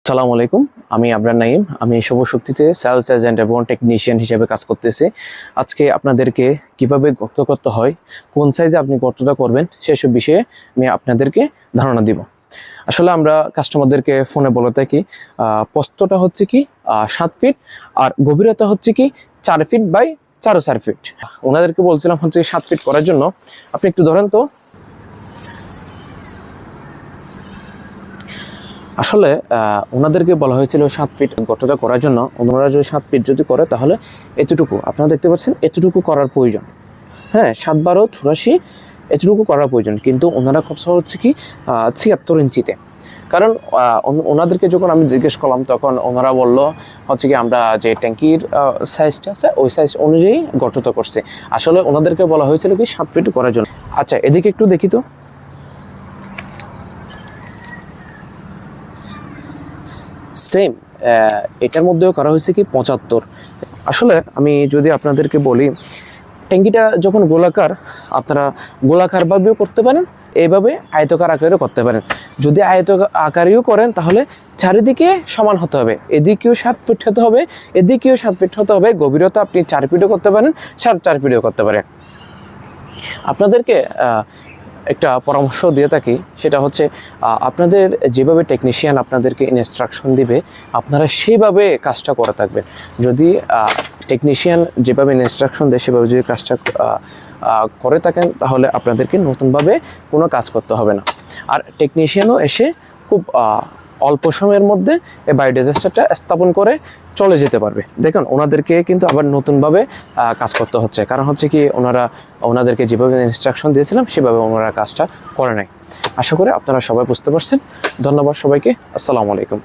আসসালামু আলাইকুম, আমি আবরার নাইম। আমি সৌরশক্তিতে সেলস এজেন্ট এবং টেকনিশিয়ান হিসেবে কাজ করতেছি। আজকে আপনাদেরকে কিভাবে গর্ত করতে হয়, কোন সাইজে আপনি গর্তটা করবেন সেসব বিষয়ে আমি আপনাদেরকে ধারণা দিব। আসলে আমরা কাস্টমারদেরকে ফোনে বলে থাকি প্রস্থটা হচ্ছে কি 7 ফিট আর গভীরতা হচ্ছে কি 4 ফিট বাই 4.5 ফিট। ওনাদেরকে বলছিলাম হচ্ছে 7 ফিট করার জন্য আপনি একটু ধরেন তো। আসলে ওনাদেরকে বলা হয়েছিল 7 ফিট গর্তটা করার জন্য। ওনারা যদি 7 ফিট যদি করে তাহলে এতটুকু আপনারা দেখতে পাচ্ছেন, এতটুকু করার প্রয়োজন। হ্যাঁ, 7 12 84 এতটুকু করার প্রয়োজন, কিন্তু ওনারা করছে হচ্ছে কি 76 ইঞ্চিতে। কারণ ওনাদেরকে যখন আমি জিজ্ঞেস করলাম তখন ওনারা বলল হচ্ছে কি আমরা যে ট্যাঙ্কির সাইজটা আছে ওই সাইজ অনুযায়ী গর্তটা করছে। আসলে ওনাদেরকে বলা হয়েছিল কি 7 ফিট করার জন্য। আচ্ছা, এদিকে একটু দেখি তো। সেম এটার মধ্যেও করা হয়েছে কি 75। আসলে আমি যদি আপনাদেরকে বলি, ট্যাঙ্কিটা যখন গোলাকার, আপনারা গোলাকারভাবেও করতে পারেন, এইভাবে আয়তকার আকারেও করতে পারেন। যদি আকারেও করেন তাহলে চারিদিকে সমান হতে হবে, এদিকেও 7 ফিট হতে হবে, এদিকেও 7 ফিট হতে হবে। গভীরতা আপনি 4 ফিটও করতে পারেন, 4.5 ফিটও করতে পারেন। আপনাদেরকে একটা পরামর্শ দিয়ে থাকি, সেটা হচ্ছে আপনাদের যেভাবে টেকনিশিয়ান আপনাদেরকে ইনস্ট্রাকশন দিবে আপনারা সেইভাবে কাজটা করে থাকবেন। যদি টেকনিশিয়ান যেভাবে ইনস্ট্রাকশন দেয় সেভাবে যদি কাজটা করে থাকেন তাহলে আপনাদেরকে নতুনভাবে কোনো কাজ করতে হবে না। আর টেকনিশিয়ানও এসে খুব অল্প সময়ের মধ্যে এই বায়োডিজাস্টারটা স্থাপন করে চলে যেতে পারবে। দেখুন, ওনাদেরকে কিন্তু আবার নতুনভাবে কাজ করতে হচ্ছে, কারণ হচ্ছে কি ওনাদেরকে যেভাবে ইনস্ট্রাকশন দিয়েছিলাম সেভাবে ওনারা কাজটা করে নাই। আশা করি আপনারা সবাই বুঝতে পারছেন। ধন্যবাদ সবাইকে। আসসালামু আলাইকুম।